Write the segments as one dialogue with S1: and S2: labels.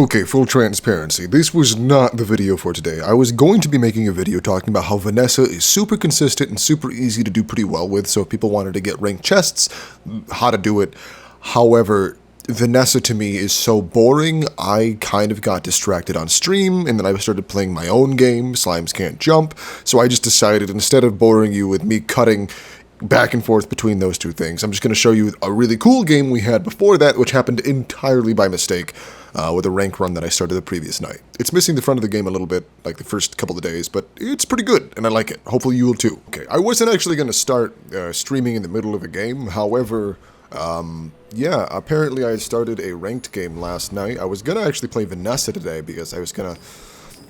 S1: Okay, full transparency. This was not the video for today. I was going to be making a video talking about how Vanessa is super consistent and super easy to do pretty well with, so if people wanted to get ranked chests, how to do it. However, Vanessa to me is so boring, I kind of got distracted on stream, and then I started playing my own game, Slimes Can't Jump, so I just decided instead of boring you with me cutting back and forth between those two things, I'm just going to show you a really cool game we had before that, which happened entirely by mistake. With a rank run that I started the previous night. It's missing the front of the game a little bit, like the first couple of days, but it's pretty good, and I like it. Hopefully you will too. Okay, I wasn't actually going to start streaming in the middle of a game, however, yeah, apparently I started a ranked game last night. I was going to actually play Vanessa today, because I was going to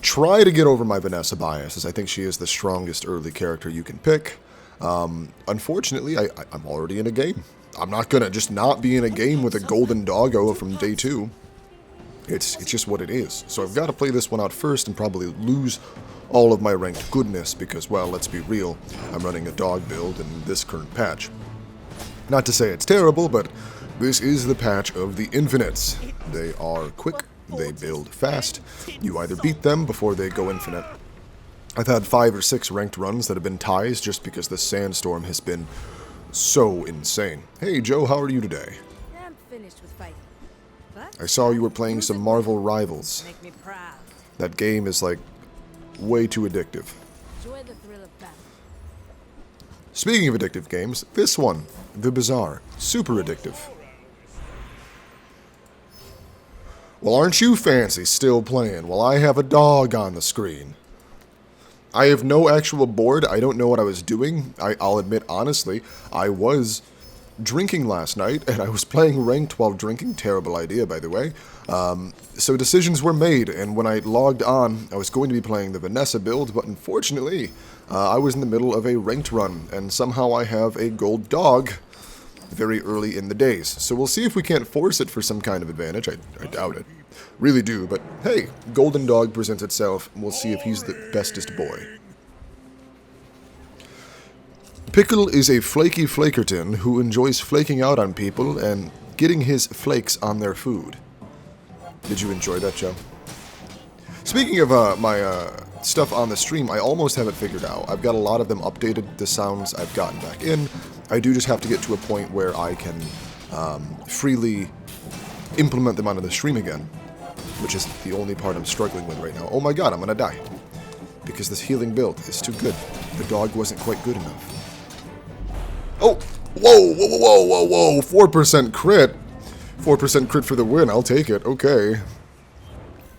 S1: try to get over my Vanessa bias, as I think she is the strongest early character you can pick. Unfortunately, I'm already in a game. I'm not going to just not be in a game with a golden doggo from day 2. It's just what it is. So I've got to play this one out first and probably lose all of my ranked goodness because, well, let's be real, I'm running a dog build in this current patch. Not to say it's terrible, but this is the patch of the infinites. They are quick, they build fast, you either beat them before they go infinite. I've had 5 or 6 ranked runs that have been ties just because the sandstorm has been so insane. Hey Joe, how are you today?
S2: I'm finished with fighting.
S1: I saw you were playing some Marvel Rivals.
S2: Make me proud.
S1: That game is like way too addictive.
S2: Enjoy the thrill of battle.
S1: Speaking of addictive games, this one, the Bazaar, super addictive. Well, aren't you fancy still playing while I have a dog on the screen? I have no actual board. I don't know what I was doing. I'll admit honestly, I was drinking last night, and I was playing ranked while drinking. Terrible idea, by the way. So decisions were made, and when I logged on, I was going to be playing the Vanessa build, but unfortunately, I was in the middle of a ranked run, and somehow I have a gold dog very early in the days. So we'll see if we can't force it for some kind of advantage. I doubt it. Really do, but hey, golden dog presents itself, and we'll see if he's the bestest boy. Pickle is a flaky flakerton who enjoys flaking out on people and getting his flakes on their food. Did you enjoy that, Joe? Speaking of my stuff on the stream, I almost have it figured out. I've got a lot of them updated, the sounds I've gotten back in. I do just have to get to a point where I can freely implement them onto the stream again, which is the only part I'm struggling with right now. Oh my god, I'm gonna die. Because this healing build is too good. The dog wasn't quite good enough. Oh! Whoa, whoa, whoa, whoa, whoa! 4% crit! 4% crit for the win, I'll take it, okay.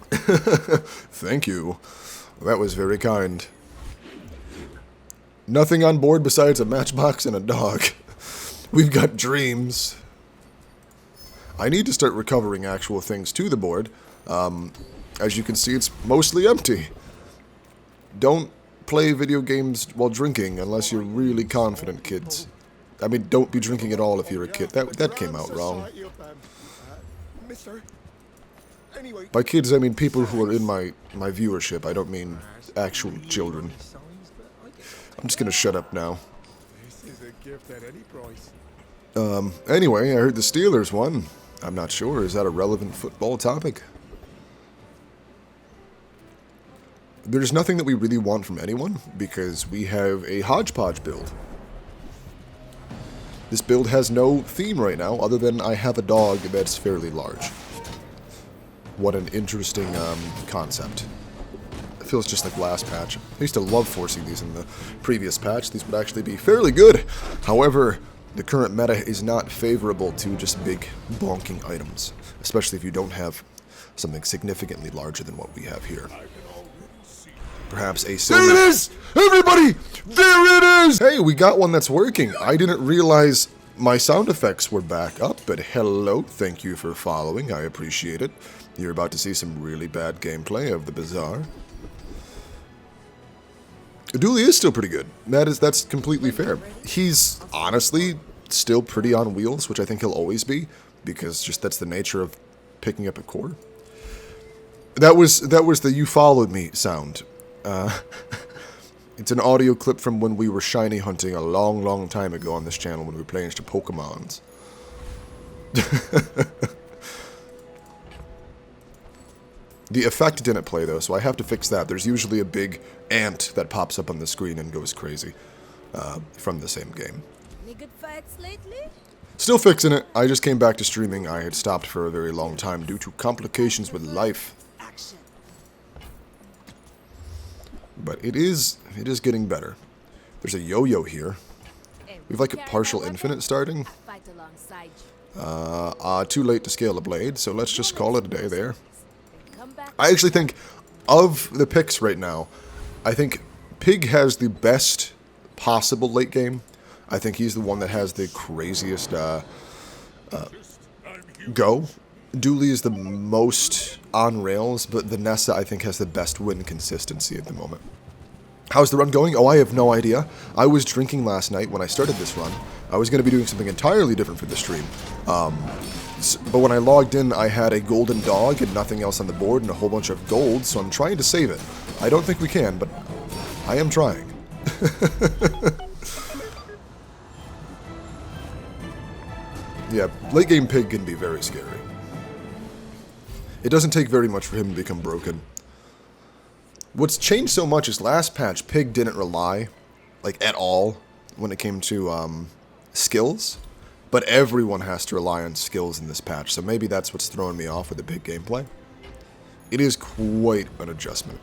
S1: Thank you. That was very kind. Nothing on board besides a matchbox and a dog. We've got dreams. I need to start recovering actual things to the board. As you can see, it's mostly empty. Don't play video games while drinking unless you're really confident, kids. I mean, don't be drinking at all if you're a kid. That came out wrong. By kids, I mean people who are in my viewership. I don't mean actual children. I'm just gonna shut up now. Anyway, I heard the Steelers won. I'm not sure. Is that a relevant football topic? There's nothing that we really want from anyone, because we have a hodgepodge build. This build has no theme right now, other than I have a dog that's fairly large. What an interesting concept. It feels just like last patch. I used to love forcing these in the previous patch. These would actually be fairly good. However, the current meta is not favorable to just big, bonking items, especially if you don't have something significantly larger than what we have here. Perhaps a silver... There it is! Everybody! There it is! Hey, we got one that's working. I didn't realize my sound effects were back up, but hello, thank you for following. I appreciate it. You're about to see some really bad gameplay of the Bazaar. Dooley is still pretty good. That's completely fair. He's honestly still pretty on wheels, which I think he'll always be, because just that's the nature of picking up a core. That was the "you followed me" sound. It's an audio clip from when we were shiny hunting a long, long time ago on this channel when we were playing some Pokemons. The effect didn't play though, so I have to fix that. There's usually a big ant that pops up on the screen and goes crazy from the same game.
S2: Any good fights lately?
S1: Still fixing it. I just came back to streaming. I had stopped for a very long time due to complications with life.
S2: Action.
S1: But it is getting better. There's a yo-yo here. We have like a partial infinite starting.
S2: Fight alongside you.
S1: Too late to scale a blade, so let's just call it a day there.
S2: Come back.
S1: I actually think, of the picks right now, I think Pig has the best possible late game. I think he's the one that has the craziest go. Dooley is the most on rails, but Vanessa, I think, has the best win consistency at the moment. How's the run going? Oh, I have no idea. I was drinking last night when I started this run. I was going to be doing something entirely different for the stream. But when I logged in, I had a golden dog and nothing else on the board and a whole bunch of gold, so I'm trying to save it. I don't think we can, but I am trying. Yeah, late game Pig can be very scary. It doesn't take very much for him to become broken. What's changed so much is last patch, Pig didn't rely, like, at all when it came to skills. But everyone has to rely on skills in this patch, so maybe that's what's throwing me off with the Pig gameplay. It is quite an adjustment.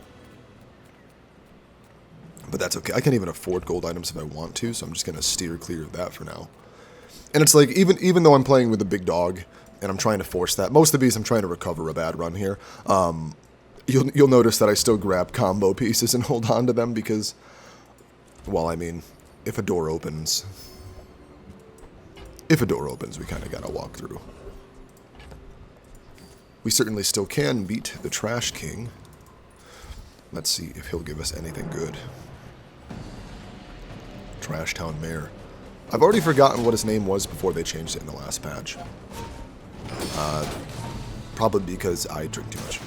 S1: But that's okay. I can't even afford gold items if I want to, so I'm just going to steer clear of that for now. And it's like, even though I'm playing with a big dog, and I'm trying to force that, most of these I'm trying to recover a bad run here. You'll notice that I still grab combo pieces and hold on to them because, well, I mean, if a door opens, we kind of gotta walk through. We certainly still can beat the Trash King. Let's see if he'll give us anything good. Trash Town Mayor. I've already forgotten what his name was before they changed it in the last patch. Probably because I drink too much.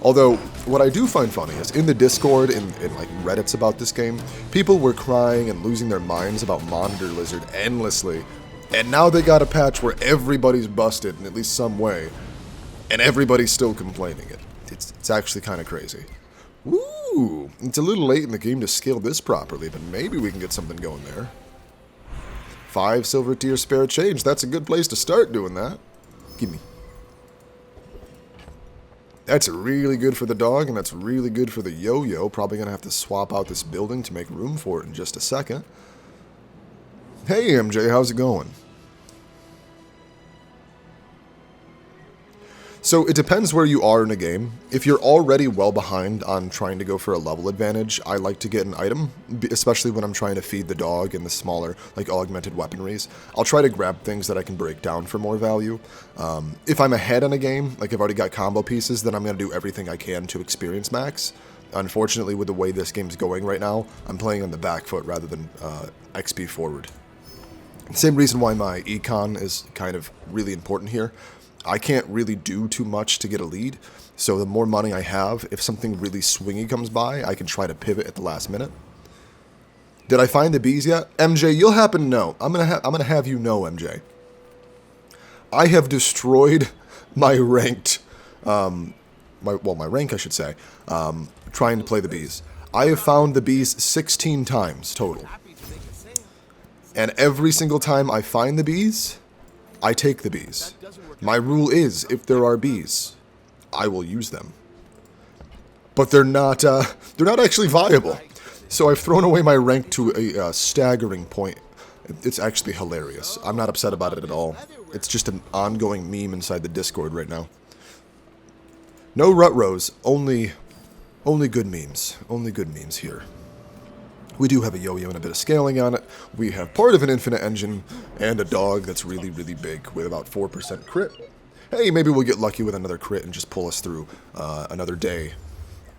S1: Although, what I do find funny is, in the Discord, in like Reddits about this game, people were crying and losing their minds about Monitor Lizard endlessly. And now they got a patch where everybody's busted in at least some way. And everybody's still complaining it. It's actually kind of crazy. Woo! It's a little late in the game to scale this properly, but maybe we can get something going there. 5 silver tier spare change. That's a good place to start doing that. Gimme. That's really good for the dog, and that's really good for the yo-yo. Probably going to have to swap out this building to make room for it in just a second. Hey, MJ, how's it going? So it depends where you are in a game. If you're already well behind on trying to go for a level advantage, I like to get an item, especially when I'm trying to feed the dog in the smaller, like, augmented weaponries. I'll try to grab things that I can break down for more value. If I'm ahead in a game, like I've already got combo pieces, then I'm going to do everything I can to experience max. Unfortunately, with the way this game's going right now, I'm playing on the back foot rather than XP forward. Same reason why my econ is kind of really important here. I can't really do too much to get a lead, so the more money I have, if something really swingy comes by, I can try to pivot at the last minute. Did I find the bees yet? MJ, you'll happen to know. I'm gonna have you know, MJ. I have destroyed my ranked, my rank, I should say, trying to play the bees. I have found the bees 16 times total. And every single time I find the bees, I take the bees. My rule is, if there are bees, I will use them. But they're not actually viable. So I've thrown away my rank to a staggering point. It's actually hilarious. I'm not upset about it at all. It's just an ongoing meme inside the Discord right now. No rut-rows, only good memes. Only good memes here. We do have a yo-yo and a bit of scaling on it. We have part of an infinite engine and a dog that's really, really big with about 4% crit. Hey, maybe we'll get lucky with another crit and just pull us through another day.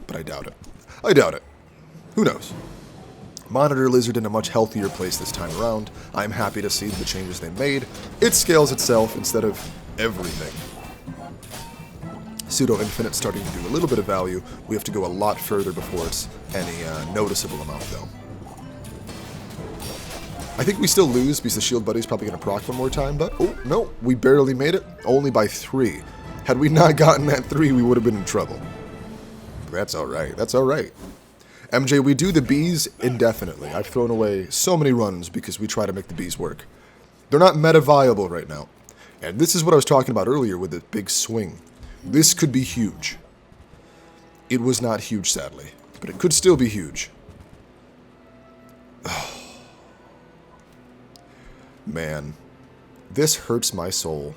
S1: But I doubt it. I doubt it. Who knows? Monitor Lizard in a much healthier place this time around. I'm happy to see the changes they made. It scales itself instead of everything. Pseudo-infinite starting to do a little bit of value. We have to go a lot further before it's any noticeable amount, though. I think we still lose because the shield buddy's probably going to proc one more time, but oh, no, we barely made it, only by 3. Had we not gotten that 3, we would have been in trouble. That's alright, that's alright. MJ, we do the bees indefinitely. I've thrown away so many runs because we try to make the bees work. They're not meta viable right now. And this is what I was talking about earlier with the big swing. This could be huge. It was not huge, sadly, but it could still be huge. Man, this hurts my soul.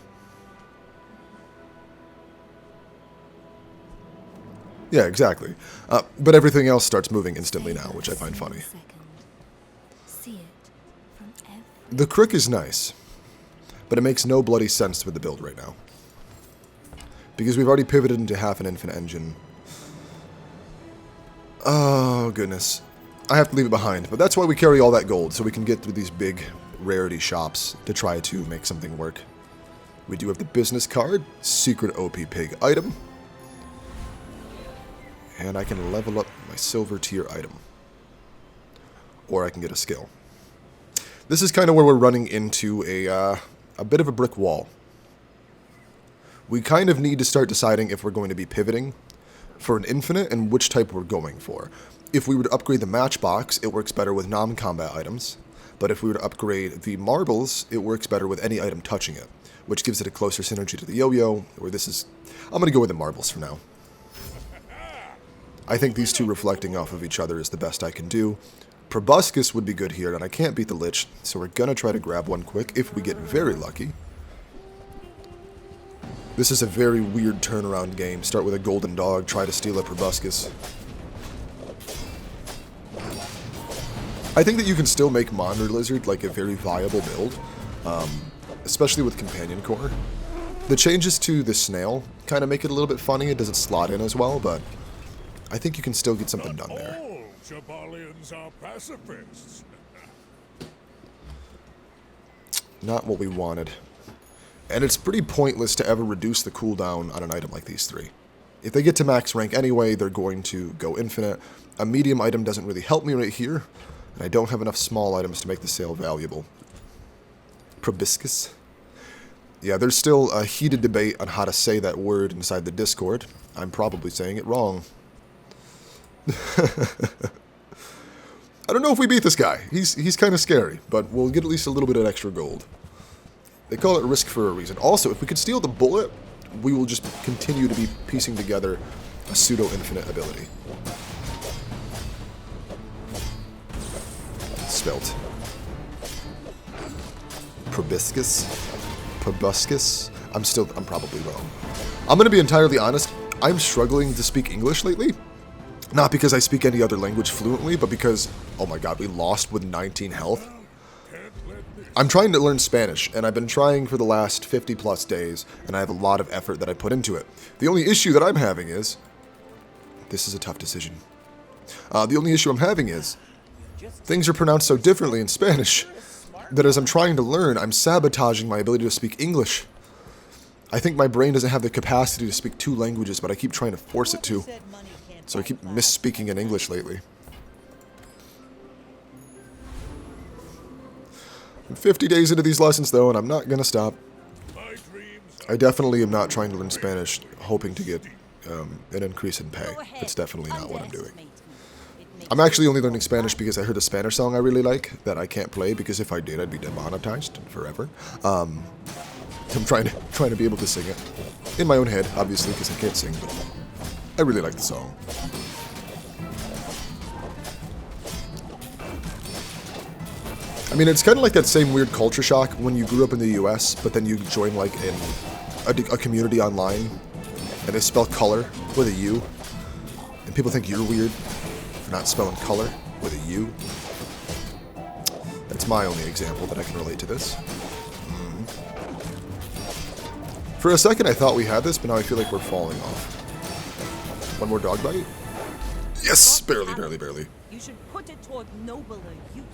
S1: Yeah, exactly. But everything else starts moving instantly now, which I find funny. The Crook is nice, but it makes no bloody sense with the build right now. Because we've already pivoted into half an infinite engine. Oh, goodness. I have to leave it behind, but that's why we carry all that gold, so we can get through these big rarity shops to try to make something work. We do have the business card, secret OP pig item, and I can level up my silver tier item. Or I can get a skill. This is kind of where we're running into a bit of a brick wall. We kind of need to start deciding if we're going to be pivoting for an infinite and which type we're going for. If we were to upgrade the matchbox, it works better with non-combat items. But if we were to upgrade the marbles, it works better with any item touching it, which gives it a closer synergy to the yo-yo, where this is... I'm going to go with the marbles for now. I think these two reflecting off of each other is the best I can do. Proboscis would be good here, and I can't beat the Lich, so we're going to try to grab one quick if we get very lucky. This is a very weird turnaround game. Start with a golden dog, try to steal a Proboscis. I think that you can still make Monitor Lizard like a very viable build, especially with Companion Core. The changes to the snail kind of make it a little bit funny. It doesn't slot in as well, but I think you can still get something done there.
S3: All Pygmaliens are pacifists.
S1: Not what we wanted. And it's pretty pointless to ever reduce the cooldown on an item like these 3. If they get to max rank anyway, they're going to go infinite. A medium item doesn't really help me right here, and I don't have enough small items to make the sale valuable. Proboscis? Yeah, there's still a heated debate on how to say that word inside the Discord. I'm probably saying it wrong. I don't know if we beat this guy. He's kind of scary, but we'll get at least a little bit of extra gold. They call it risk for a reason. Also, if we could steal the bullet, we will just continue to be piecing together a pseudo-infinite ability. Spelt. Proboscis. I'm probably wrong. I'm gonna be entirely honest, I'm struggling to speak English lately. Not because I speak any other language fluently, but because, oh my god, we lost with 19 health. I'm trying to learn Spanish, and I've been trying for the last 50 plus days, and I have a lot of effort that I put into it. The only issue that I'm having is, this is a tough decision. The only issue I'm having is, things are pronounced so differently in Spanish, that as I'm trying to learn, I'm sabotaging my ability to speak English. I think my brain doesn't have the capacity to speak 2 languages, but I keep trying to force it to. So I keep misspeaking in English lately. I'm 50 days into these lessons, though, and I'm not going to stop. I definitely am not trying to learn Spanish, hoping to get an increase in pay. That's definitely not what I'm doing. I'm actually only learning Spanish because I heard a Spanish song I really like that I can't play, because if I did, I'd be demonetized forever. So I'm trying to be able to sing it. In my own head, obviously, because I can't sing, but I really like the song. I mean, it's kind of like that same weird culture shock when you grew up in the US, but then you join like in a community online, and they spell color with a U, and people think you're weird for not spelling color with a U. That's my only example that I can relate to this. For a second I thought we had this, but now I feel like we're falling off. One more dog bite? Yes! Barely, barely, barely.
S2: You should put it toward nobler use.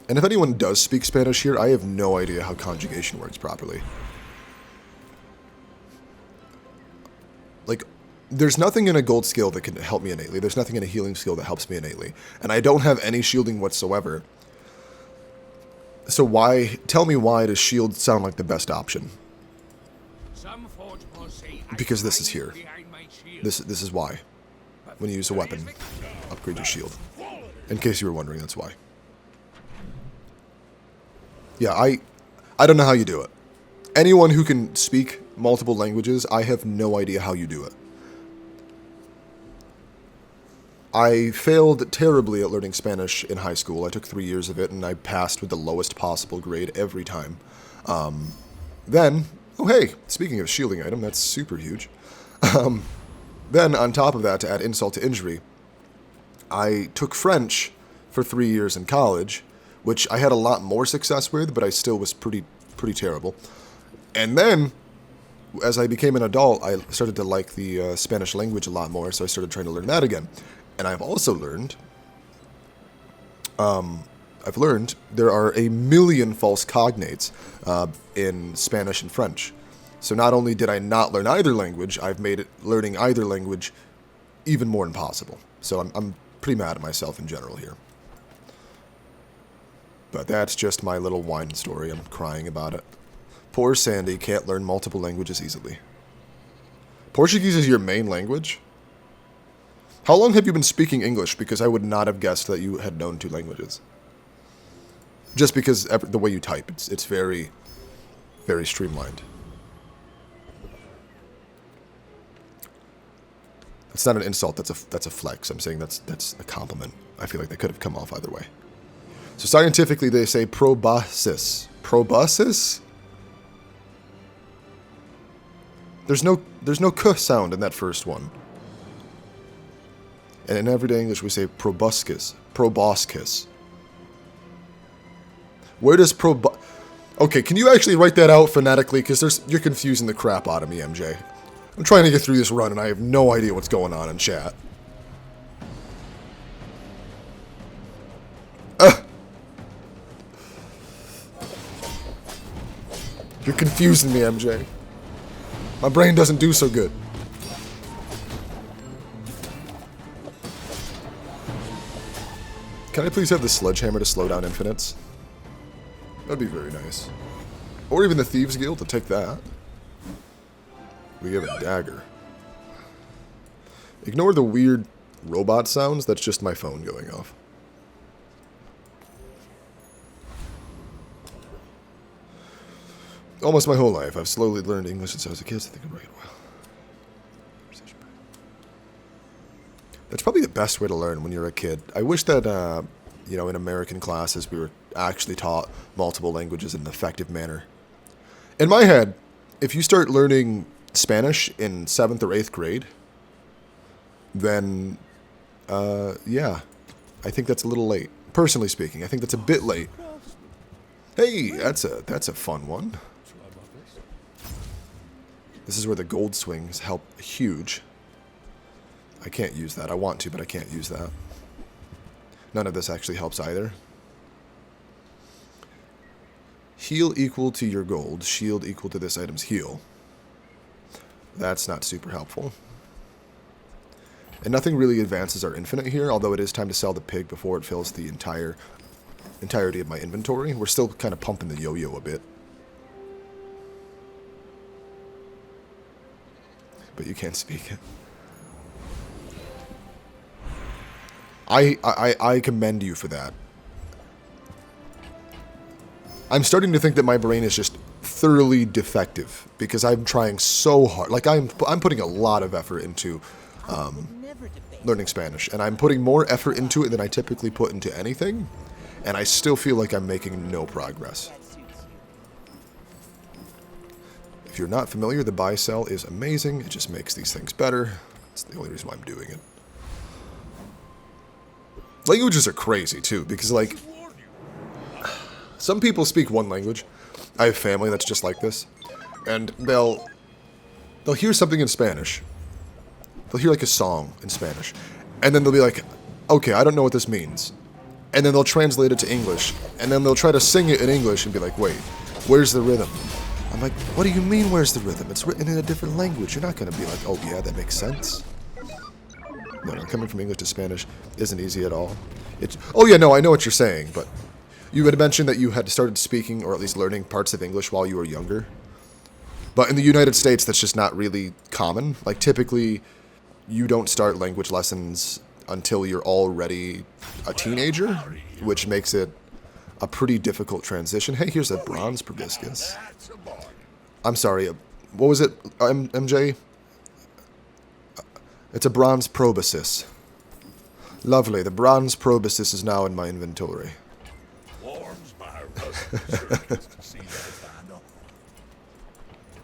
S1: And if anyone does speak Spanish here, I have no idea how conjugation works properly. Like, there's nothing in a gold skill that can help me innately. There's nothing in a healing skill that helps me innately. And I don't have any shielding whatsoever. So tell me why does shield sound like the best option? Because this is here. This is why. When you use a weapon, upgrade your shield. In case you were wondering, that's why. Yeah, I don't know how you do it. Anyone who can speak multiple languages, I have no idea how you do it. I failed terribly at learning Spanish in high school. I took 3 years of it, and I passed with the lowest possible grade every time. Then, oh hey, speaking of shielding item, that's super huge. Then, on top of that, to add insult to injury, I took French for 3 years in college, which I had a lot more success with, but I still was pretty terrible. And then, as I became an adult, I started to like the Spanish language a lot more, so I started trying to learn that again. And I've also learned, there are a million false cognates in Spanish and French. So not only did I not learn either language, I've made learning either language even more impossible. So I'm pretty mad at myself in general here. But that's just my little whine story. I'm crying about it. Poor Sandy can't learn multiple languages easily. Portuguese is your main language? How long have you been speaking English? Because I would not have guessed that you had known 2 languages. Just because the way you type, it's very, very streamlined. It's not an insult, that's a flex. I'm saying that's a compliment. I feel like that could have come off either way. So scientifically they say proboscis. Proboscis? There's no k sound in that first one. And in everyday English we say proboscis. Proboscis. Where does Okay, can you actually write that out phonetically? Because you're confusing the crap out of me, MJ. I'm trying to get through this run and I have no idea what's going on in chat. You're confusing me, MJ. My brain doesn't do so good. Can I please have the sledgehammer to slow down infinites? That'd be very nice. Or even the Thieves Guild to take that. We have a dagger. Ignore the weird robot sounds, that's just my phone going off. Almost my whole life, I've slowly learned English since I was a kid, so I think I'm right well. That's probably the best way to learn when you're a kid. I wish that, in American classes we were actually taught multiple languages in an effective manner. In my head, if you start learning Spanish in 7th or 8th grade, then, yeah, I think that's a little late. Personally speaking, I think that's a bit late. Hey, that's a fun one. This is where the gold swings help huge. I can't use that. I want to, but I can't use that. None of this actually helps either. Heal equal to your gold. Shield equal to this item's heal. That's not super helpful. And nothing really advances our infinite here, although it is time to sell the pig before it fills the entirety of my inventory. We're still kind of pumping the yo-yo a bit. But you can't speak it. I commend you for that. I'm starting to think that my brain is just thoroughly defective because I'm trying so hard. Like I'm putting a lot of effort into learning Spanish, and I'm putting more effort into it than I typically put into anything, and I still feel like I'm making no progress. If you're not familiar, the buy sell is amazing. It just makes these things better. That's the only reason why I'm doing it. Languages are crazy too, because like some people speak one language. I have family that's just like this, and they'll hear something in Spanish. They'll hear like a song in Spanish, and then they'll be like, "Okay, I don't know what this means," and then they'll translate it to English, and then they'll try to sing it in English and be like, "Wait, where's the rhythm? I'm like, what do you mean, where's the rhythm? It's written in a different language. You're not going to be like, oh, yeah, that makes sense. No, coming from English to Spanish isn't easy at all. Oh, yeah, no, I know what you're saying, but you had mentioned that you had started speaking, or at least learning parts of English while you were younger. But in the United States, that's just not really common. Like, typically, you don't start language lessons until you're already a teenager, which makes it a pretty difficult transition. Hey, here's a bronze proboscis. I'm sorry, what was it, MJ? It's a bronze proboscis. Lovely, the bronze proboscis is now in my inventory.
S3: Warms my rusty to see that final.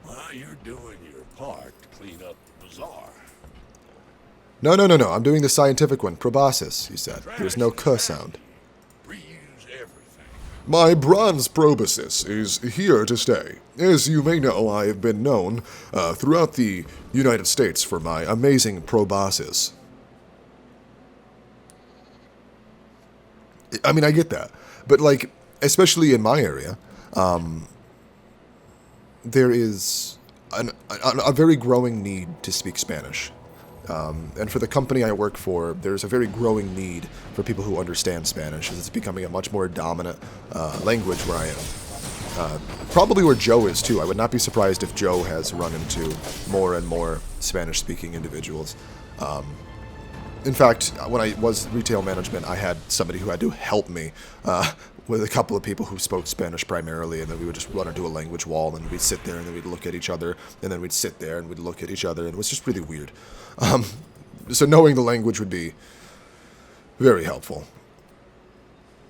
S3: Well, you're doing your part to clean up the bazaar.
S1: No, I'm doing the scientific one, proboscis, you said. There's no k sound.
S3: Reuse everything.
S1: My bronze proboscis is here to stay. As you may know, I have been known throughout the United States for my amazing proboscis. I mean, I get that. But, like, especially in my area, there is a very growing need to speak Spanish. And for the company I work for, there's a very growing need for people who understand Spanish, as it's becoming a much more dominant language where I am. Probably where Joe is, too. I would not be surprised if Joe has run into more and more Spanish-speaking individuals. In fact, when I was retail management, I had somebody who had to help me with a couple of people who spoke Spanish primarily, and then we would just run into a language wall, and we'd sit there, and then we'd look at each other, and then we'd sit there, and we'd look at each other, and it was just really weird. So knowing the language would be very helpful.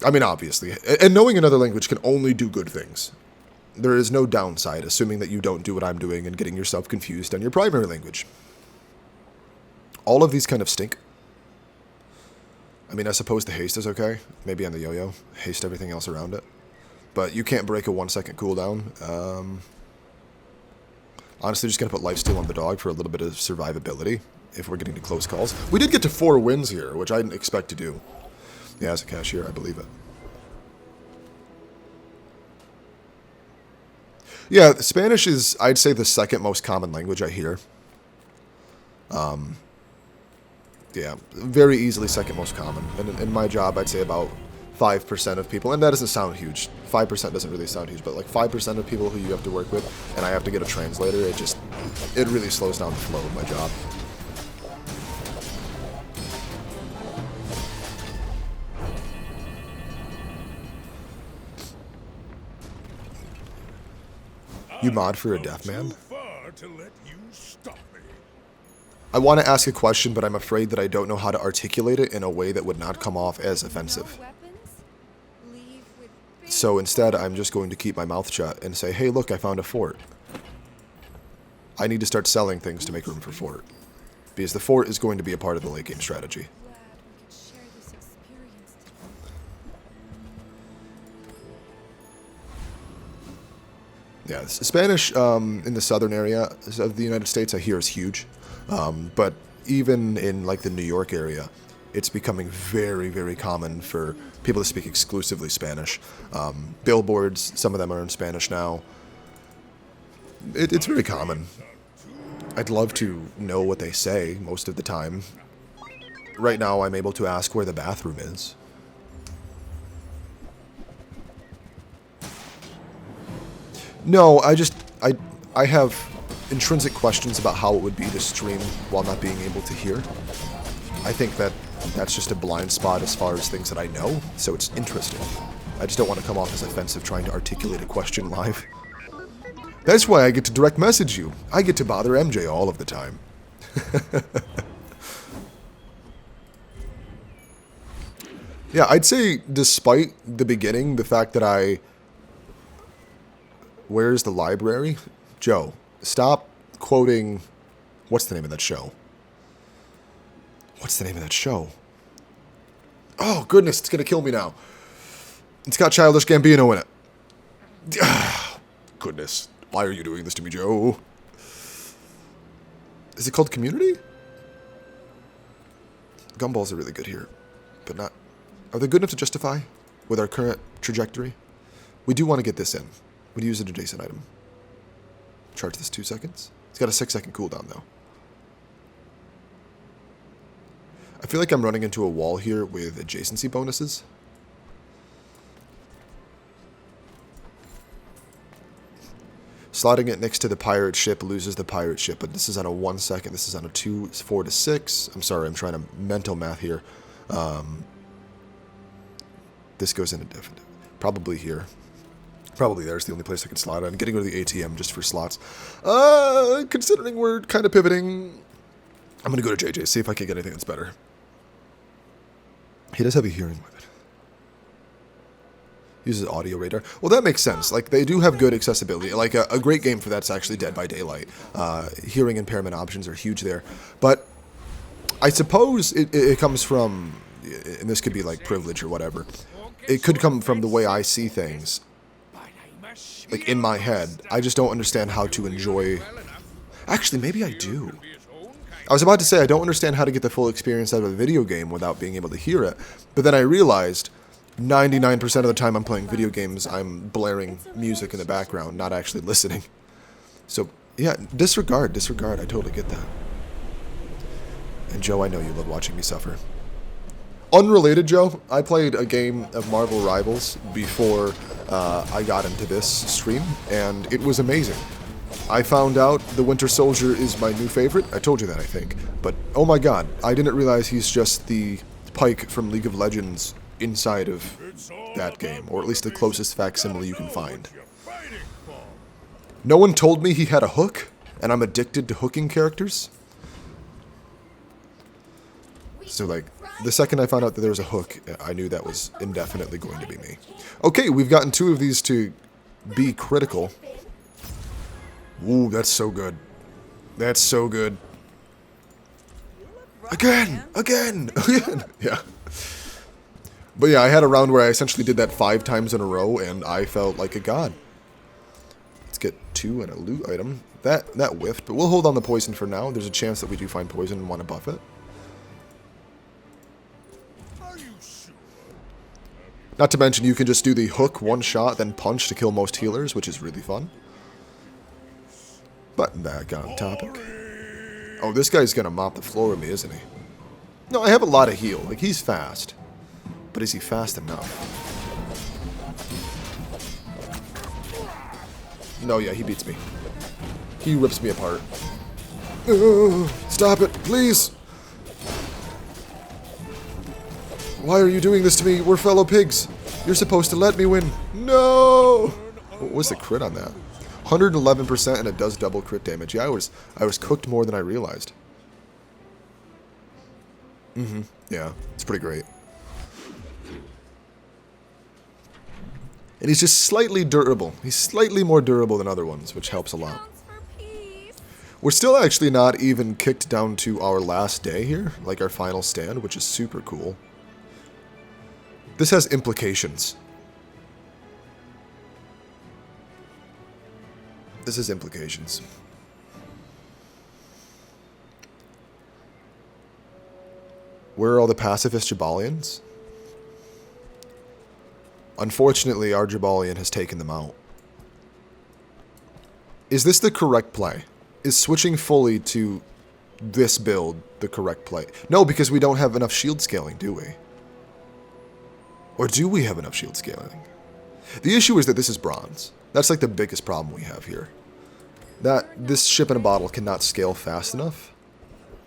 S1: I mean, obviously. And knowing another language can only do good things. There is no downside, assuming that you don't do what I'm doing and getting yourself confused on your primary language. All of these kind of stink. I mean, I suppose the haste is okay. Maybe on the yo-yo. Haste everything else around it. But you can't break a 1-second cooldown. Honestly, just going to put lifesteal on the dog for a little bit of survivability if we're getting to close calls. We did get to 4 wins here, which I didn't expect to do. Yeah, as a cashier, I believe it. Yeah, Spanish is, I'd say, the second most common language I hear. Yeah, very easily second most common. And in my job, I'd say about 5% of people, and that doesn't sound huge. 5% doesn't really sound huge, but like 5% of people who you have to work with, and I have to get a translator, it really slows down the flow of my job. You mod for a deaf man?
S3: To let you stop me.
S1: I want to ask a question, but I'm afraid that I don't know how to articulate it in a way that would not come off as offensive. So instead, I'm just going to keep my mouth shut and say, hey, look, I found a fort. I need to start selling things to make room for fort. Because the fort is going to be a part of the late game strategy. Yeah, Spanish in the southern area of the United States, I hear, is huge. But even in like the New York area, it's becoming very, very common for people to speak exclusively Spanish. Billboards, some of them are in Spanish now. It's very common. I'd love to know what they say most of the time. Right now, I'm able to ask where the bathroom is. No, I have intrinsic questions about how it would be to stream while not being able to hear. I think that's just a blind spot as far as things that I know, so it's interesting. I just don't want to come off as offensive trying to articulate a question live. That's why I get to direct message you. I get to bother MJ all of the time. Yeah, I'd say despite the beginning, the fact that Where's the library? Joe, stop quoting... What's the name of that show? What's the name of that show? Oh, goodness, it's going to kill me now. It's got Childish Gambino in it. Goodness, why are you doing this to me, Joe? Is it called Community? Gumballs are really good here, but not... Are they good enough to justify with our current trajectory? We do want to get this in. We'd use an adjacent item. Charge this 2 seconds. It's got a 6-second cooldown, though. I feel like I'm running into a wall here with adjacency bonuses. Slotting it next to the pirate ship loses the pirate ship, but this is on a 1 second. This is on a 2, 4 to 6. I'm sorry, I'm trying to mental math here. This goes into different. Probably here. Probably there's the only place I can slot it. I'm getting rid of the ATM just for slots. Considering we're kind of pivoting, I'm going to go to JJ, see if I can get anything that's better. He does have a hearing weapon. Uses audio radar. Well, that makes sense. Like, they do have good accessibility. Like, a great game for that's actually Dead by Daylight. Hearing impairment options are huge there. But I suppose it comes from, and this could be like privilege or whatever, it could come from the way I see things. Like, in my head, I just don't understand how to enjoy... Actually, maybe I do. I was about to say I don't understand how to get the full experience out of a video game without being able to hear it. But then I realized 99% of the time I'm playing video games, I'm blaring music in the background, not actually listening. So, yeah, disregard. I totally get that. And Joe, I know you love watching me suffer. Unrelated, Joe, I played a game of Marvel Rivals before I got into this stream, and it was amazing. I found out the Winter Soldier is my new favorite. I told you that, I think. But, oh my god, I didn't realize he's just the Pyke from League of Legends inside of that game, or at least the closest facsimile you can find. No one told me he had a hook, and I'm addicted to hooking characters. So, like, the second I found out that there was a hook, I knew that was indefinitely going to be me. Okay, we've gotten 2 of these to be critical. Ooh, that's so good. That's so good. Again! Yeah. But yeah, I had a round where I essentially did that 5 times in a row, and I felt like a god. Let's get 2 and a loot item. That whiffed, but we'll hold on the poison for now. There's a chance that we do find poison and want to buff it. Not to mention, you can just do the hook, 1 shot, then punch to kill most healers, which is really fun. But back on topic. Oh, this guy's gonna mop the floor with me, isn't he? No, I have a lot of heal. Like, he's fast. But is he fast enough? No, yeah, he beats me. He rips me apart. Stop it, please! Why are you doing this to me? We're fellow pigs. You're supposed to let me win. No! What was the crit on that? 111%, and it does double crit damage. Yeah, I was cooked more than I realized. Yeah, it's pretty great. And he's just slightly durable. He's slightly more durable than other ones, which helps a lot. We're still actually not even kicked down to our last day here, like our final stand, which is super cool. This has implications. This has implications. Where are all the pacifist Pygmaliens? Unfortunately, our Pygmalien has taken them out. Is this the correct play? Is switching fully to this build the correct play? No, because we don't have enough shield scaling, do we? Or do we have enough shield scaling? The issue is that this is bronze. That's like the biggest problem we have here. That this ship in a bottle cannot scale fast enough.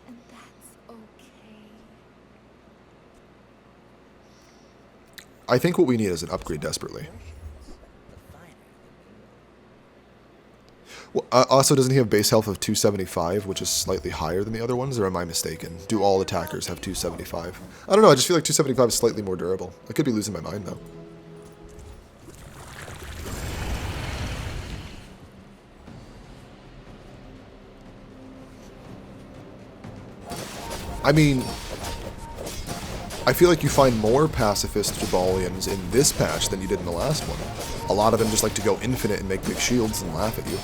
S4: And that's okay.
S1: I think what we need is an upgrade desperately. Well, also, doesn't he have base health of 275, which is slightly higher than the other ones, or am I mistaken? Do all attackers have 275? I don't know, I just feel like 275 is slightly more durable. I could be losing my mind, though. I mean, I feel like you find more pacifist Pygmaliens in this patch than you did in the last one. A lot of them just like to go infinite and make big shields and laugh at you.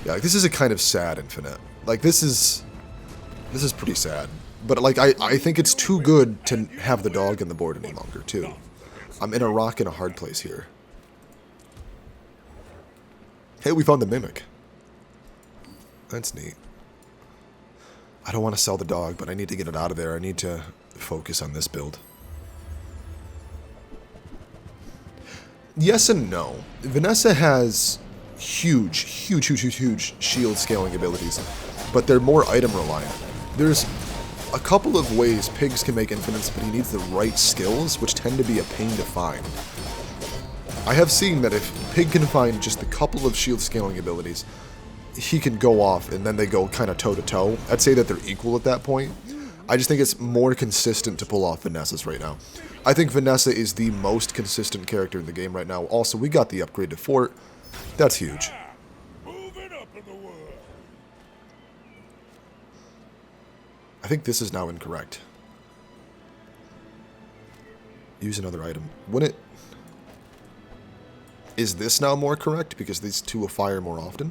S1: Yeah, like, this is a kind of sad infinite. Like, this is pretty sad. But, like, I think it's too good to have the dog in the board any longer, too. I'm in a rock and a hard place here. Hey, we found the Mimic. That's neat. I don't want to sell the dog, but I need to get it out of there. I need to focus on this build. Yes and no. Vanessa has huge shield scaling abilities, but they're more item reliant. There's a couple of ways pigs can make infinites, but he needs the right skills, which tend to be a pain to find. I have seen that if Pig can find just a couple of shield scaling abilities, he can go off, and then they go kind of toe-to-toe. I'd say that they're equal at that point. I just think it's more consistent to pull off Vanessa's right now. I think Vanessa is the most consistent character in the game right now. Also, we got the upgrade to Fort. That's huge.
S3: Moving up in the world.
S1: I think this is now incorrect. Use another item. Wouldn't it... Is this now more correct because these two will fire more often?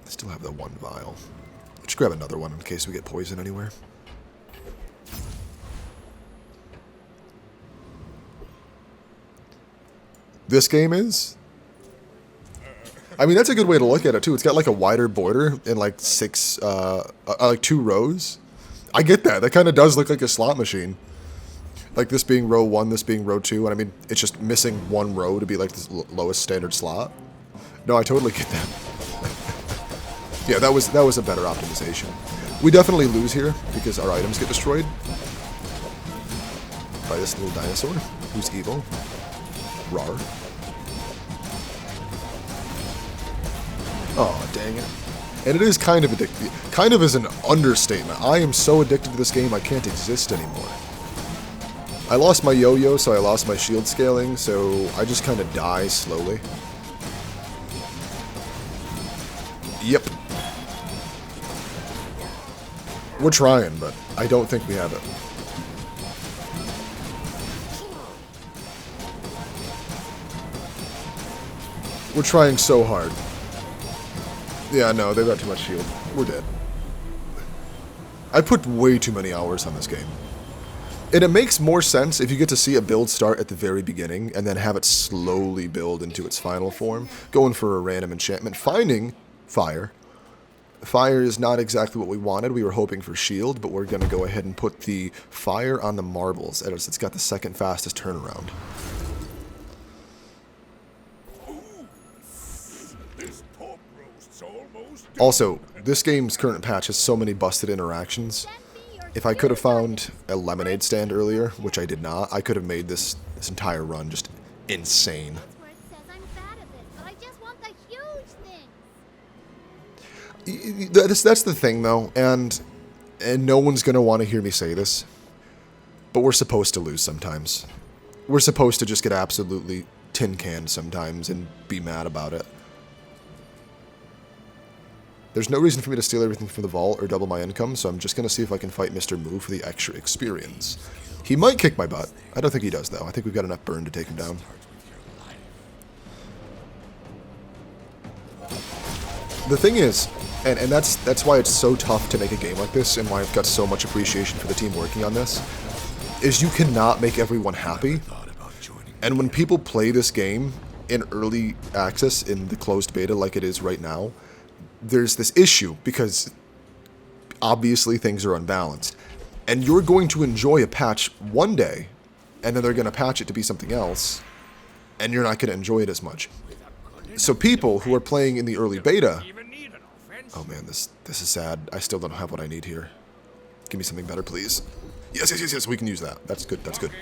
S1: I still have the one vial. Let's grab another one in case we get poison anywhere. This game is? I mean, that's a good way to look at it too. It's got like a wider border and like like 2 rows. I get that. That kind of does look like a slot machine. Like this being row 1, this being row 2, and I mean, it's just missing 1 row to be like the lowest standard slot. No, I totally get that. Yeah, that was a better optimization. We definitely lose here because our items get destroyed by this little dinosaur who's evil. Rar. Oh, dang it. And it is kind of addictive. Kind of is an understatement. I am so addicted to this game I can't exist anymore. I lost my yo-yo, so I lost my shield scaling, so I just kind of die slowly. Yep. We're trying, but I don't think we have it. We're trying so hard. Yeah, no, they've got too much shield. We're dead. I put way too many hours on this game. And it makes more sense if you get to see a build start at the very beginning and then have it slowly build into its final form, going for a random enchantment, finding fire. Fire is not exactly what we wanted. We were hoping for shield, but we're going to go ahead and put the fire on the marbles, as it's got the second fastest turnaround. Also, this game's current patch has so many busted interactions. If I could have found a lemonade stand earlier, which I did not, I could have made this entire run just insane.
S4: Where it says I'm bad at this, but I just want the huge things.
S1: That's the thing, though, and no one's going to want to hear me say this, but we're supposed to lose sometimes. We're supposed to just get absolutely tin canned sometimes and be mad about it. There's no reason for me to steal everything from the vault or double my income, so I'm just going to see if I can fight Mr. Moo for the extra experience. He might kick my butt. I don't think he does, though. I think we've got enough burn to take him down. The thing is, and that's why it's so tough to make a game like this, and why I've got so much appreciation for the team working on this, is you cannot make everyone happy. And when people play this game in early access, in the closed beta like it is right now, there's this issue because obviously things are unbalanced. And you're going to enjoy a patch one day, and then they're going to patch it to be something else, and you're not going to enjoy it as much. So people who are playing in the early beta... Oh man, this is sad. I still don't have what I need here. Give me something better, please. Yes, we can use that. That's good, that's good.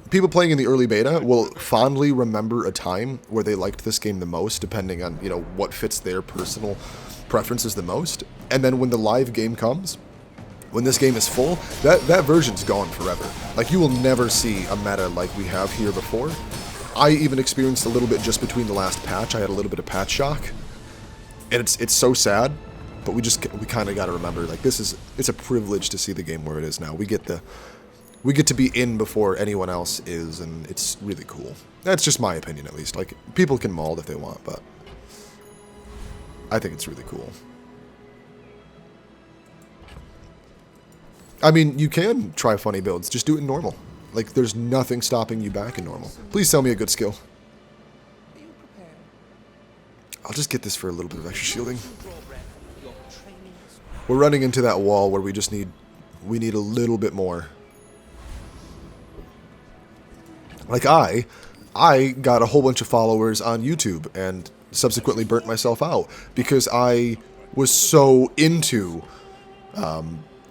S1: People playing in the early beta will fondly remember a time where they liked this game the most, depending on, you know, what fits their personal preferences the most. And then when the live game comes, when this game is full, that version's gone forever. Like, you will never see a meta like we have here before. I even experienced a little bit just between the last patch. I had a little bit of patch shock. And it's so sad, but we kind of got to remember, like, it's a privilege to see the game where it is now. We get to be in before anyone else is, and it's really cool. That's just my opinion, at least. Like, people can mold if they want, but I think it's really cool. I mean, you can try funny builds. Just do it in normal. Like, there's nothing stopping you back in normal. Please tell me a good skill.
S2: Are you prepared?
S1: I'll just get this for a little bit of extra shielding.
S2: Draw breath. Your training is
S1: We're running into that wall where we need a little bit more. Like I got a whole bunch of followers on YouTube and subsequently burnt myself out because I was so into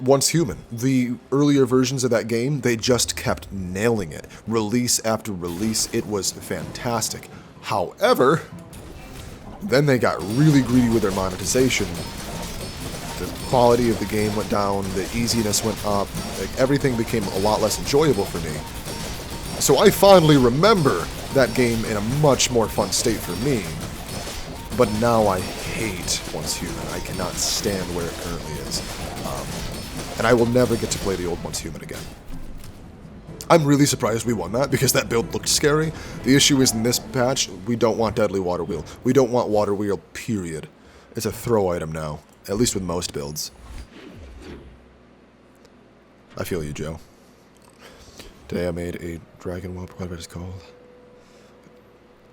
S1: Once Human. The earlier versions of that game, they just kept nailing it. Release after release, it was fantastic. However, then they got really greedy with their monetization. The quality of the game went down, the easiness went up, like everything became a lot less enjoyable for me. So I fondly remember that game in a much more fun state for me. But now I hate Once Human. I cannot stand where it currently is. And I will never get to play the old Once Human again. I'm really surprised we won that because that build looked scary. The issue is in this patch, we don't want Deadly Water Wheel. We don't want Water Wheel, period. It's a throw item now, at least with most builds. I feel you, Joe. Today I made a dragon whelp, whatever it's called.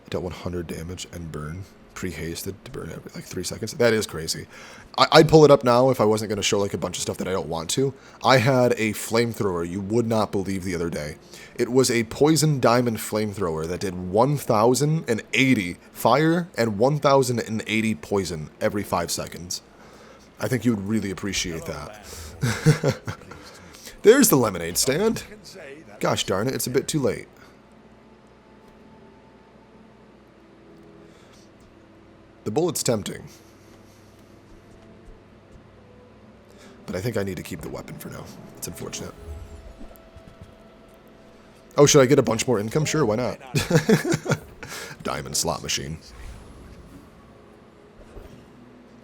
S1: I dealt 100 damage and burn. Pre-hasted to burn every like 3 seconds. That is crazy. I'd pull it up now if I wasn't going to show like a bunch of stuff that I don't want to. I had a flamethrower you would not believe the other day. It was a poison diamond flamethrower that did 1,080 fire and 1,080 poison every 5 seconds. I think you would really appreciate that. There's the lemonade stand. Gosh darn it, it's a bit too late. The bullet's tempting. But I think I need to keep the weapon for now. It's unfortunate. Oh, should I get a bunch more income? Sure, why not? Diamond slot machine.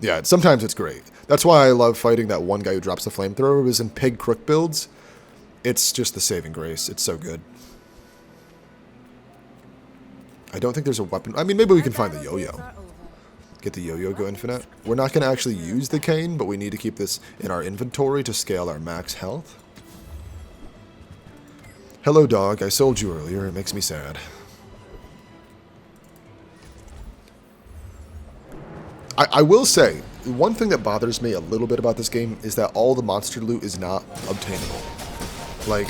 S1: Yeah, sometimes it's great. That's why I love fighting that one guy who drops the flamethrower. It was in Pig Crook builds. It's just the saving grace. It's so good. I don't think there's a weapon. I mean, maybe we can find the yo-yo. Get the yo-yo go infinite. We're not going to actually use the cane, but we need to keep this in our inventory to scale our max health. Hello, dog. I sold you earlier. It makes me sad. I will say, one thing that bothers me a little bit about this game is that all the monster loot is not obtainable. Like,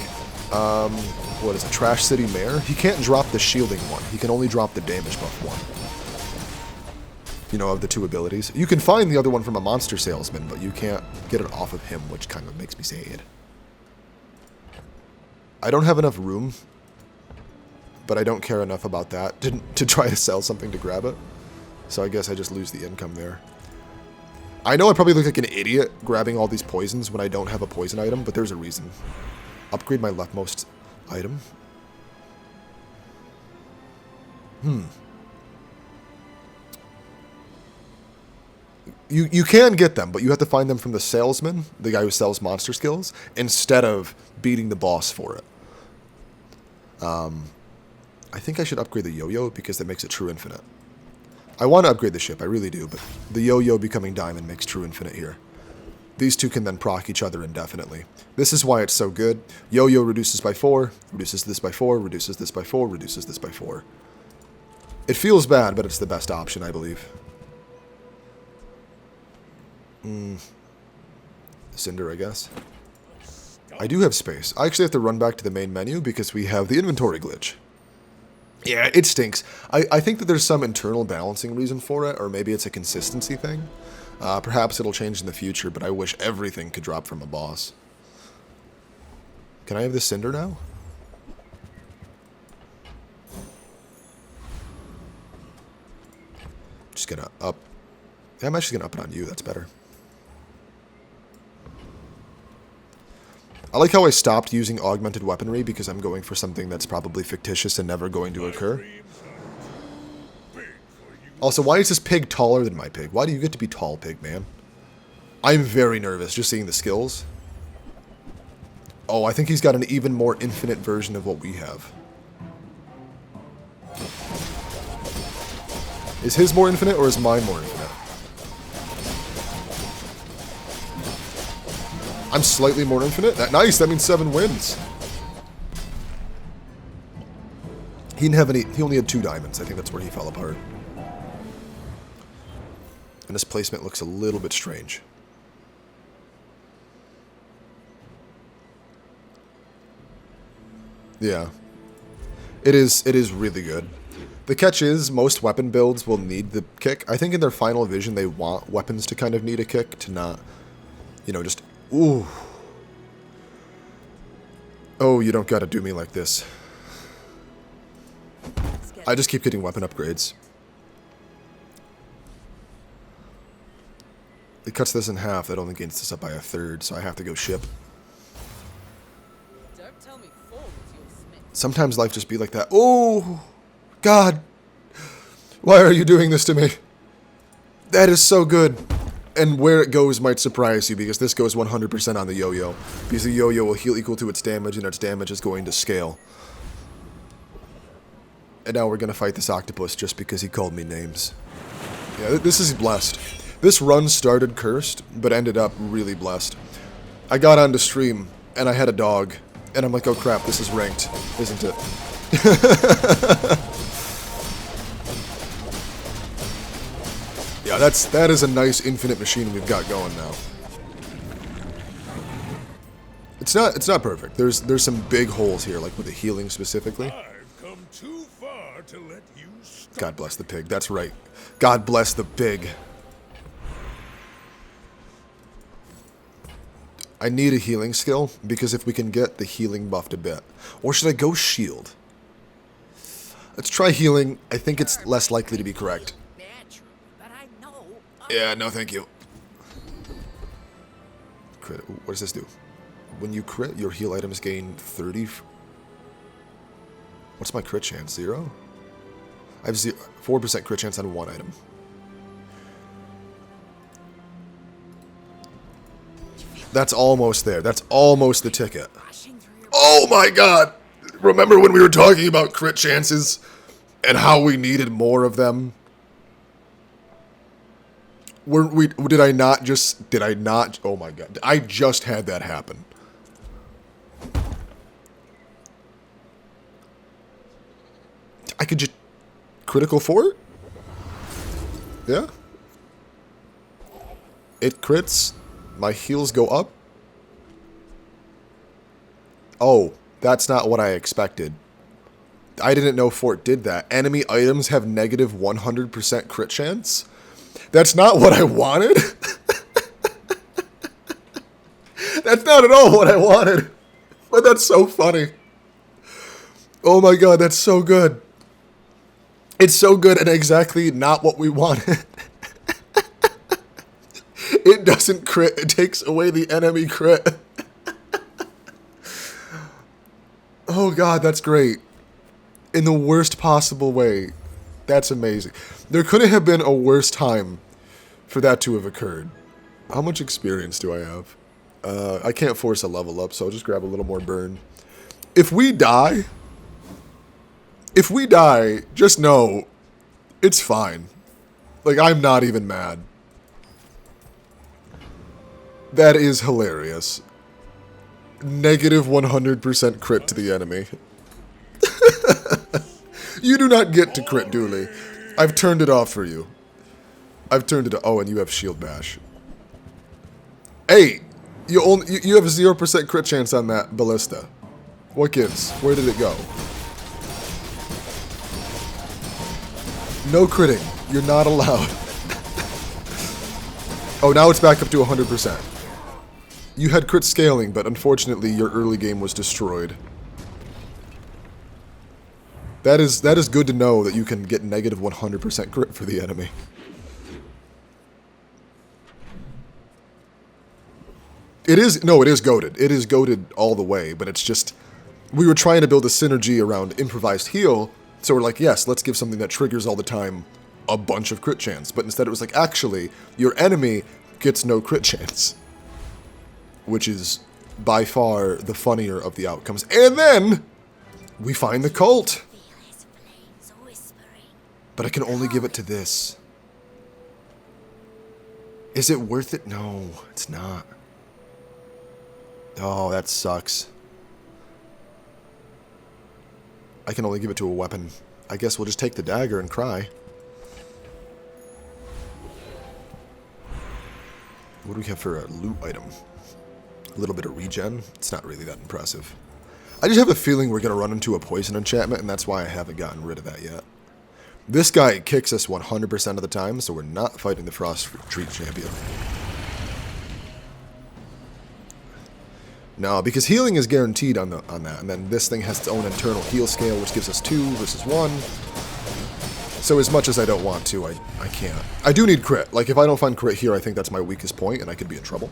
S1: what is it, Trash City Mare? He can't drop the shielding one. He can only drop the damage buff one. You know, of the two abilities. You can find the other one from a monster salesman, but you can't get it off of him, which kind of makes me sad. I don't have enough room, but I don't care enough about that to try to sell something to grab it. So I guess I just lose the income there. I know I probably look like an idiot grabbing all these poisons when I don't have a poison item, but there's a reason. Upgrade my leftmost item. You can get them, but you have to find them from the salesman, the guy who sells monster skills, instead of beating the boss for it. I think I should upgrade the yo-yo because that makes it true infinite. I want to upgrade the ship, I really do, but the yo-yo becoming diamond makes true infinite here. These two can then proc each other indefinitely. This is why it's so good. Yo-yo reduces by 4, reduces this by 4, reduces this by 4, reduces this by 4. It feels bad, but it's the best option, I believe. Cinder, I guess. I do have space. I actually have to run back to the main menu because we have the inventory glitch. Yeah, it stinks. I think that there's some internal balancing reason for it, or maybe it's a consistency thing. Perhaps it'll change in the future, but I wish everything could drop from a boss. Can I have the cinder now? Just gonna up. Yeah, I'm actually gonna up it on you. That's better. I like how I stopped using augmented weaponry because I'm going for something that's probably fictitious and never going to occur. Also, why is this pig taller than my pig? Why do you get to be tall, pig man? I'm very nervous just seeing the skills. Oh, I think he's got an even more infinite version of what we have. Is his more infinite or is mine more infinite? I'm slightly more infinite. Nice, that means 7 wins. He didn't have any, he only had 2 diamonds. I think that's where he fell apart. And his placement looks a little bit strange. Yeah. It is really good. The catch is, most weapon builds will need the kick. I think in their final vision they want weapons to kind of need a kick, to not, you know, just, ooh. Oh, you don't gotta do me like this. I just keep getting weapon upgrades. It cuts this in half, that only gains this up by 1/3, so I have to go ship.
S2: Don't tell me Ford was your smith.
S1: Sometimes life just be like that. Oh, God. Why are you doing this to me? That is so good. And where it goes might surprise you, because this goes 100% on the yo-yo. Because the yo-yo will heal equal to its damage, and its damage is going to scale. And now we're going to fight this octopus just because he called me names. Yeah, this is blessed. This run started cursed, but ended up really blessed. I got onto stream, and I had a dog. And I'm like, oh crap, this is ranked, isn't it? Yeah, that is a nice infinite machine we've got going now. It's not perfect. There's some big holes here, like with the healing specifically.
S3: I've come too far to let you stop.
S1: God bless the pig. That's right. God bless the pig. I need a healing skill, because if we can get the healing buffed a bit. Or should I go shield? Let's try healing. I think it's less likely to be correct. Yeah, no thank you. Crit. Ooh, what does this do? When you crit, your heal items gain 30... What's my crit chance? 0? I have 4% crit chance on 1 item. That's almost there. That's almost the ticket. Oh my god! Remember when we were talking about crit chances and how we needed more of them? Did I not? Oh my god. I just had that happen. I could just critical fort? Yeah. It crits. My heals go up. Oh, that's not what I expected. I didn't know Fort did that. Enemy items have negative 100% crit chance? That's not what I wanted. That's not at all what I wanted. But that's so funny. Oh my god, that's so good. It's so good and exactly not what we wanted. It doesn't crit, it takes away the enemy crit. Oh god, that's great. In the worst possible way. That's amazing. There couldn't have been a worse time for that to have occurred. How much experience do I have? I can't force a level up, so I'll just grab a little more burn. If we die, just know, it's fine. Like, I'm not even mad. That is hilarious. Negative 100% crit to the enemy. You do not get to crit duly. I've turned it off for you. I've turned it off. Oh, and you have shield bash. Hey, you have a 0% crit chance on that ballista. What gives? Where did it go? No critting. You're not allowed. Oh, now it's back up to 100%. You had crit scaling, but unfortunately your early game was destroyed. That is good to know that you can get negative 100% crit for the enemy. It is goated. It is goated all the way, but it's just, we were trying to build a synergy around improvised heal, so we're like, yes, let's give something that triggers all the time a bunch of crit chance, but instead it was like, actually, your enemy gets no crit chance. Which is by far the funnier of the outcomes. And then we find the cult. But I can only give it to this. Is it worth it? No, it's not. Oh, that sucks. I can only give it to a weapon. I guess we'll just take the dagger and cry. What do we have for a loot item? A little bit of regen. It's not really that impressive. I just have a feeling we're going to run into a poison enchantment, and that's why I haven't gotten rid of that yet. This guy kicks us 100% of the time, so we're not fighting the Frost Retreat champion. No, because healing is guaranteed on that, and then this thing has its own internal heal scale, which gives us 2 versus 1. So as much as I don't want to, I can't. I do need crit. Like, if I don't find crit here, I think that's my weakest point, and I could be in trouble.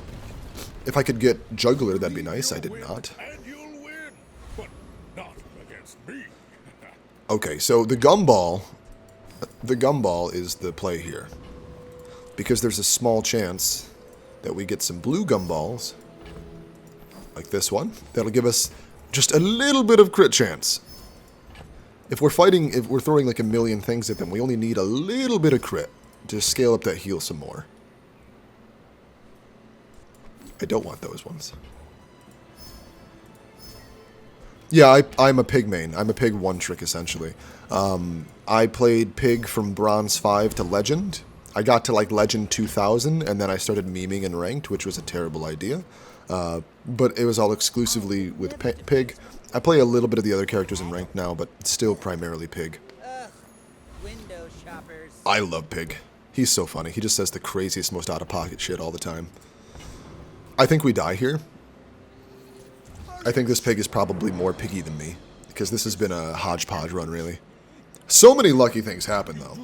S1: If I could get Juggler, that'd be nice. I did not.
S3: And you'll win, but not against me.
S1: Okay, so the gumball is the play here. Because there's a small chance that we get some blue gumballs, like this one. That'll give us just a little bit of crit chance. If we're throwing like a million things at them, we only need a little bit of crit to scale up that heal some more. I don't want those ones. Yeah, I'm a pig main. I'm a pig one trick, essentially. I played pig from Bronze 5 to Legend. I got to like Legend 2000, and then I started memeing in Ranked, which was a terrible idea. But it was all exclusively with pig. I play a little bit of the other characters in Ranked now, but still primarily pig.
S2: Window shoppers.
S1: I love pig. He's so funny. He just says the craziest, most out-of-pocket shit all the time. I think we die here. I think this pig is probably more piggy than me, because this has been a hodgepodge run, really. So many lucky things happen, though.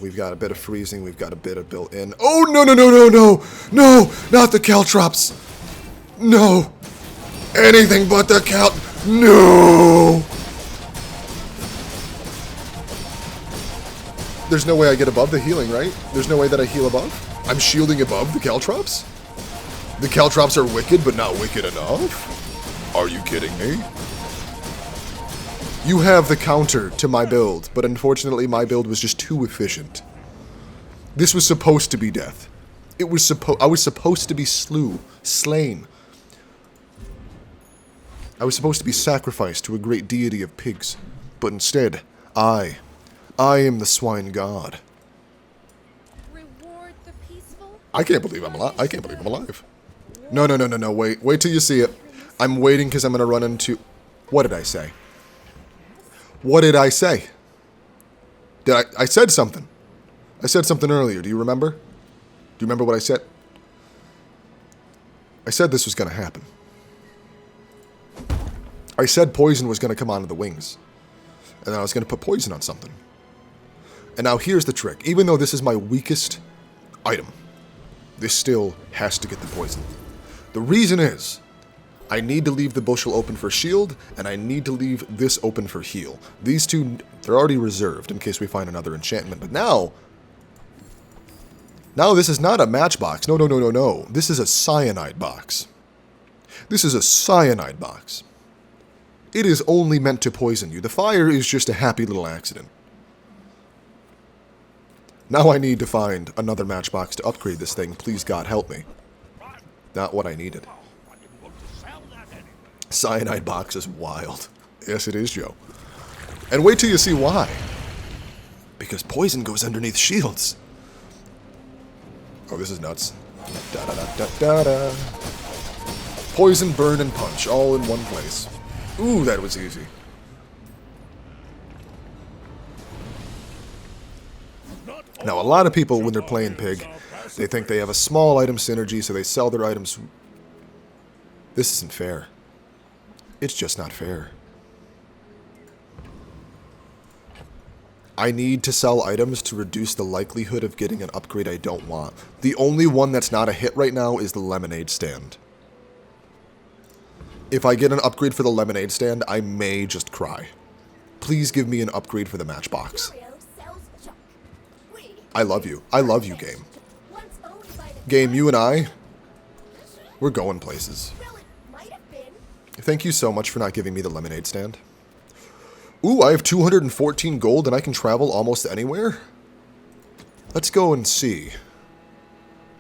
S1: We've got a bit of freezing, we've got a bit of built-in. Oh, no, no, no, no, no! No! Not the caltrops! No! Anything but the cal... No! There's no way I get above the healing, right? There's no way that I heal above? I'm shielding above the caltrops? The caltrops are wicked, but not wicked enough? Are you kidding me? You have the counter to my build, but unfortunately my build was just too efficient. This was supposed to be death. I was supposed to be slain. I was supposed to be sacrificed to a great deity of pigs, but instead, I am the swine god.
S4: Reward the peaceful.
S1: I can't believe I'm alive. I can't believe I'm alive. No, no, no, no, no, wait till you see it. I'm waiting because I'm going to run into... What did I say? What did I say? I said something. I said something earlier. Do you remember? Do you remember what I said? I said this was going to happen. I said poison was going to come onto the wings. And then I was going to put poison on something. And now here's the trick. Even though this is my weakest item, this still has to get the poison. The reason is, I need to leave the bushel open for shield, and I need to leave this open for heal. These two, they're already reserved in case we find another enchantment. But now this is not a matchbox. No, no, no, no, no. This is a cyanide box. This is a cyanide box. It is only meant to poison you. The fire is just a happy little accident. Now I need to find another matchbox to upgrade this thing. Please, God, help me. Not what I needed. Cyanide box is wild. Yes, it is, Joe. And wait till you see why. Because poison goes underneath shields. Oh, this is nuts. Da da da da da da. Poison, burn, and punch, all in one place. Ooh, that was easy. Now, a lot of people, when they're playing Pig, they think they have a small item synergy, so they sell their items. This isn't fair. It's just not fair. I need to sell items to reduce the likelihood of getting an upgrade I don't want. The only one that's not a hit right now is the lemonade stand. If I get an upgrade for the lemonade stand, I may just cry. Please give me an upgrade for the matchbox. I love you. I love you, game. Game, you and I, we're going places. Thank you so much for not giving me the lemonade stand. Ooh, I have 214 gold and I can travel almost anywhere? Let's go and see.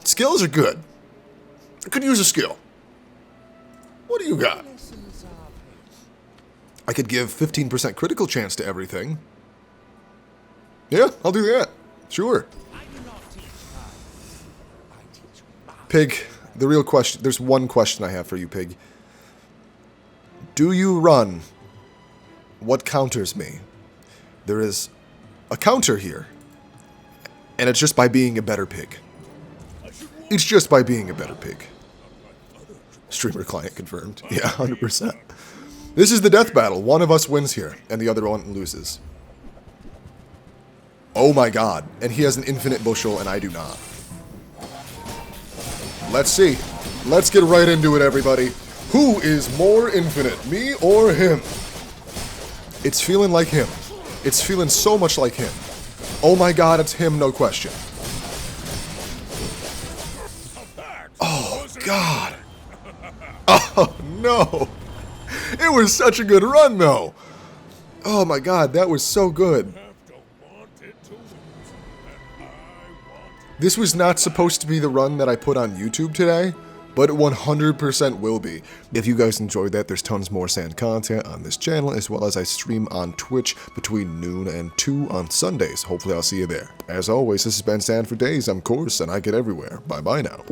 S1: Skills are good. I could use a skill. What do you got? I could give 15% critical chance to everything. Yeah, I'll do that. Sure. Pig, the real question, there's one question I have for you, Pig. Do you run what counters me? There is a counter here, and it's just by being a better pig. It's just by being a better pig. Streamer client confirmed. Yeah, 100%. This is the death battle. One of us wins here, and the other one loses. Oh my god. And he has an infinite bushel, and I do not. Let's see. Let's get right into it, everybody. Who is more infinite, me or him? It's feeling like him. It's feeling so much like him. Oh my god, it's him, no question. Oh, God. Oh, no. It was such a good run, though. Oh my god, that was so good. This was not supposed to be the run that I put on YouTube today, but it 100% will be. If you guys enjoyed that, there's tons more sand content on this channel, as well as I stream on Twitch between noon and 2 on Sundays. Hopefully I'll see you there. As always, this has been Sand for Days. I'm Course, and I get everywhere. Bye-bye now.